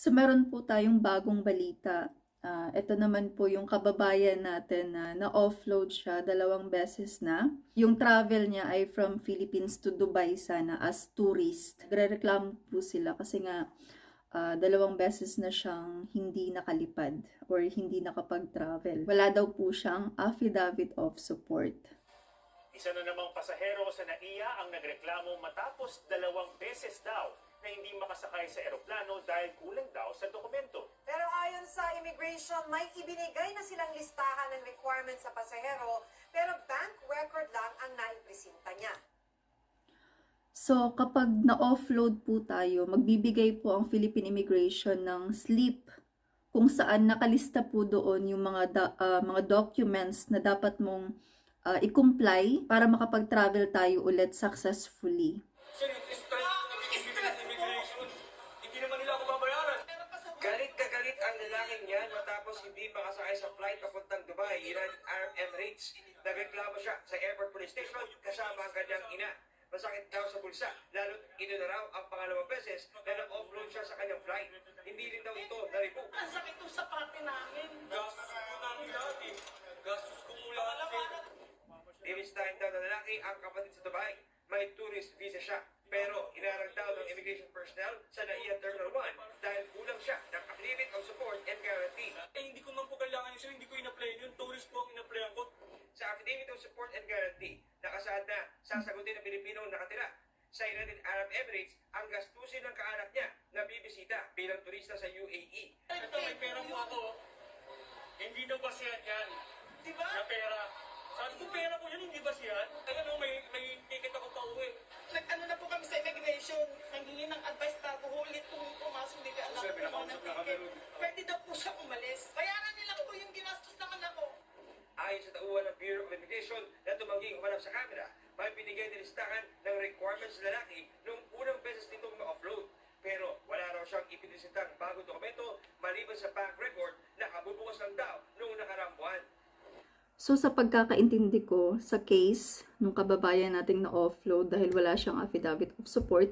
So, meron po tayong bagong balita. Ito naman po yung kababayan natin na na-offload siya 2 beses na. Yung travel niya ay from Philippines to Dubai sana as tourist. Nagre-reklamo po sila kasi nga 2 beses na siyang hindi nakalipad or hindi nakapag-travel. Wala daw po siyang affidavit of support. Isa na namang pasahero sa NAIA ang nagreklamo matapos 2 beses daw na hindi makasakay sa eroplano dahil kulang daw sa dokumento. Pero ayon sa immigration, may ibinigay na silang listahan ng requirements sa pasahero, pero bank record lang ang naipresenta niya. So, kapag na-offload po tayo, magbibigay po ang Philippine Immigration ng slip kung saan nakalista po doon yung mga documents na dapat mong i-comply para makapag-travel tayo ulit successfully. Sir, immigration. Hindi naman nila ako babayaran. Galit na galit ang lalaking yan matapos hindi makasakay sa flight papuntang Dubai, United Arab Emirates. Nagreklamo siya sa airport police station kasama ang kanyang ina. Masakit daw sa bulsa, lalo't inunaraw ang pangalawang beses na na-offload siya sa kanyang flight. Hindi rin daw ito na-rebook. Ang sakit to sa parte namin. Gastos ko namin lahat eh. Gastos ko mula lahat. Dimistahin daw ng lalaki ang kapatid sa Dubai. May tourist visa siya. Pero inarang daw ng immigration personnel sa NAIA Terminal 1 dahil kulang siya ng affidavit of support and guarantee. Hindi ko man po kailangan yun, sir. Hindi ko in-apply yun. Tourist po ang in-applyan ko. Sa affidavit of support and guarantee, nakasaad na sasagutin ng Pilipinong nakatira sa United Arab Emirates ang gastusin ng kaanak niya na bibisita bilang turista sa UAE. Ito, may pera po ako. Hindi na basihan yan. Di ba? Na pera. Sabi ko, pera ko yan, hindi basihan. Ano, may ticket ako pa uwi. Nag-ano na po kami sa immigration. Nanghingi ng advice bago ulit kung pumasok. Hindi ka alam Sir, kung ano pinakausap na kami ticket. ron. Pwede daw po siya umalis. Bayaran nila ko yung ginastos naman ako. Ayon sa tauhan ng Bureau of Immigration na tumangging humarap sa kamera, may binigay na listahan ng requirements sa lalaki nung unang beses nitong ma-offload. Pero wala raw siyang ipinilisitang bagong dokumento maliban sa bank record na kabubukas lang daw noong nakaraang buwan. So, sa pagkakaintindi ko sa case nung kababayan nating na-offload dahil wala siyang affidavit of support,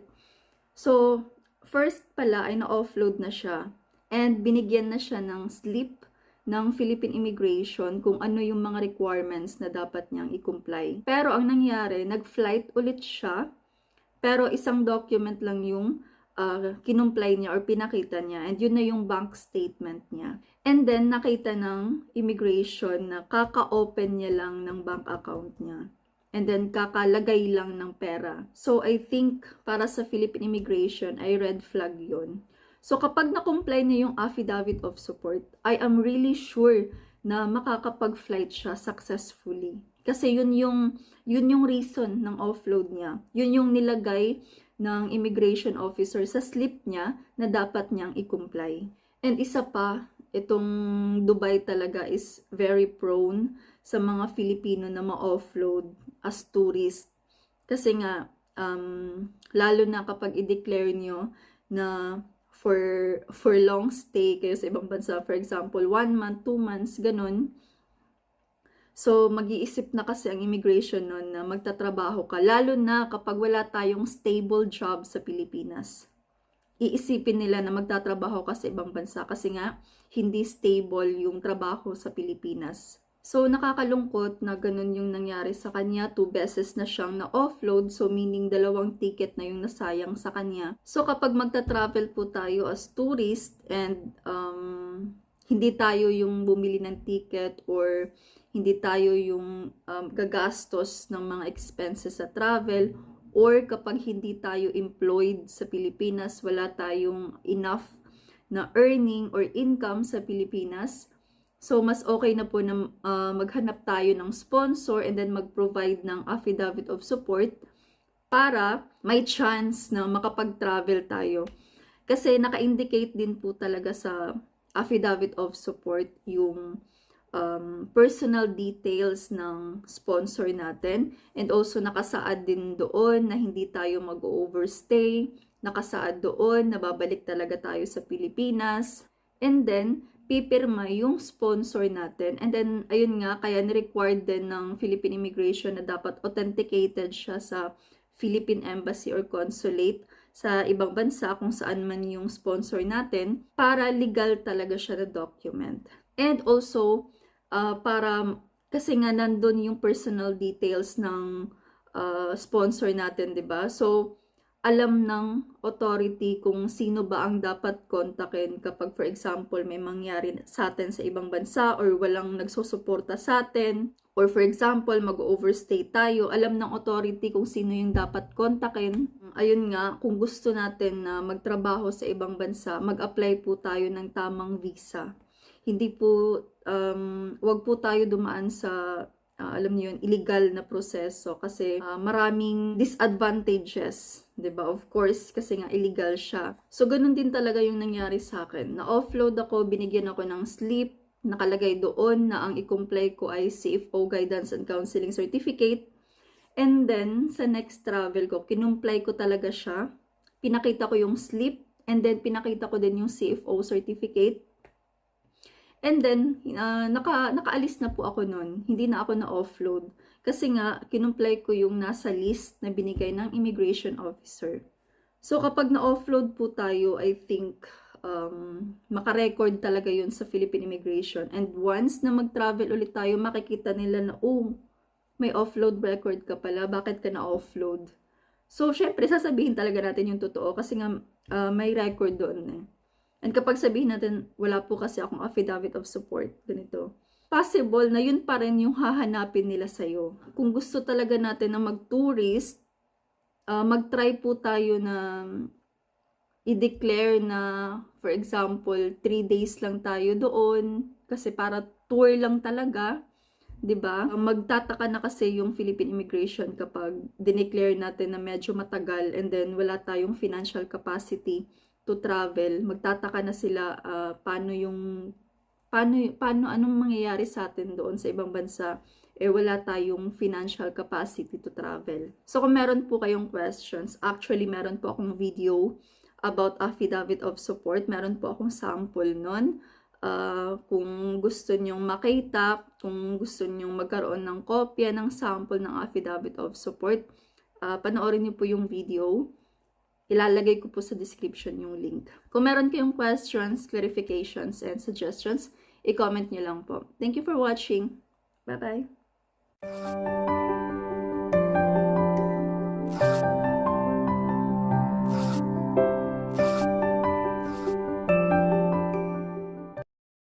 so, first pala ay na-offload na siya and binigyan na siya ng slip ng Philippine Immigration kung ano yung mga requirements na dapat niyang i-comply. Pero ang nangyari, nag-flight ulit siya, pero isang document lang yung kinumply niya or pinakita niya, and yun na yung bank statement niya. And then, nakita ng immigration na kaka-open niya lang ng bank account niya. And then, kakalagay lang ng pera. So, I think, para sa Philippine Immigration, ay red flag yun. So, kapag na-comply niya yung affidavit of support, I am really sure na makakapag-flight siya successfully. Kasi yun yung reason ng offload niya. Yun yung nilagay ng immigration officer sa slip niya na dapat niyang i-comply. And isa pa, itong Dubai talaga is very prone sa mga Filipino na ma-offload as tourist. Kasi nga, lalo na kapag i-declare nyo na for long stay kayo sa ibang bansa, for example, 1 month, 2 months, ganun. So, mag-iisip na kasi ang immigration nun na magtatrabaho ka, lalo na kapag wala tayong stable job sa Pilipinas. Iisipin nila na magtatrabaho ka sa ibang bansa kasi nga, hindi stable yung trabaho sa Pilipinas. So, nakakalungkot na ganun yung nangyari sa kanya. 2 beses na siyang na-offload. So, meaning 2 ticket na yung nasayang sa kanya. So, kapag magta-travel po tayo as tourist and hindi tayo yung bumili ng ticket or hindi tayo yung gagastos ng mga expenses sa travel, or kapag hindi tayo employed sa Pilipinas, wala tayong enough na earning or income sa Pilipinas, so mas okay na po na maghanap tayo ng sponsor and then mag-provide ng affidavit of support para may chance na makapag-travel tayo. Kasi naka-indicate din po talaga sa affidavit of support yung personal details ng sponsor natin, and also nakasaad din doon na hindi tayo mag-overstay, nakasaad doon na babalik talaga tayo sa Pilipinas, and then pipirma yung sponsor natin, and then ayun nga, kaya ni-required din ng Philippine Immigration na dapat authenticated siya sa Philippine Embassy or Consulate sa ibang bansa kung saan man yung sponsor natin para legal talaga siya na document. And also, para kasi nga nandun yung personal details ng sponsor natin, 'di ba? So, alam ng authority kung sino ba ang dapat kontakin kapag, for example, may mangyari sa atin sa ibang bansa or walang nagsusuporta sa atin. Or for example, mag-overstay tayo, alam ng authority kung sino yung dapat kontakin. Ayun nga, kung gusto natin na magtrabaho sa ibang bansa, mag-apply po tayo ng tamang visa. Hindi po, wag po tayo dumaan sa alam niyo yun, illegal na proseso kasi maraming disadvantages, 'di ba? Of course, kasi nga illegal siya. So, ganun din talaga yung nangyari sa akin. Na-offload ako, binigyan ako ng slip, nakalagay doon na ang i-comply ko ay CFO Guidance and Counseling Certificate. And then, sa next travel ko, kinumply ko talaga siya. Pinakita ko yung slip, and then pinakita ko din yung CFO certificate. And then, nakaalis na po ako nun. Hindi na ako na-offload. Kasi nga, kinumply ko yung nasa list na binigay ng immigration officer. So, kapag na-offload po tayo, I think, makarecord talaga yun sa Philippine Immigration. And once na mag-travel ulit tayo, makikita nila na, oh, may offload record ka pala. Bakit ka na-offload? So, syempre, sasabihin talaga natin yung totoo kasi nga, may record doon eh. And kapag sabihin natin, wala po kasi akong affidavit of support, ganito, possible na yun pa rin yung hahanapin nila sa'yo. Kung gusto talaga natin na mag-tourist, mag-try po tayo na i-declare na, for example, 3 days lang tayo doon, kasi para tour lang talaga, 'di ba? Magtataka na kasi yung Philippine Immigration kapag dineclare natin na medyo matagal and then wala tayong financial capacity to travel, magtataka na sila paano anong mangyayari sa atin doon sa ibang bansa wala tayong financial capacity to travel. So kung meron po kayong questions, actually meron po akong video about affidavit of support, meron po akong sample nun. Kung gusto nyong makita, kung gusto nyong magkaroon ng kopya ng sample ng affidavit of support, panoorin niyo po yung video. Ilalagay ko po sa description yung link. Kung meron kayong questions, clarifications, and suggestions, i-comment nyo lang po. Thank you for watching. Bye-bye!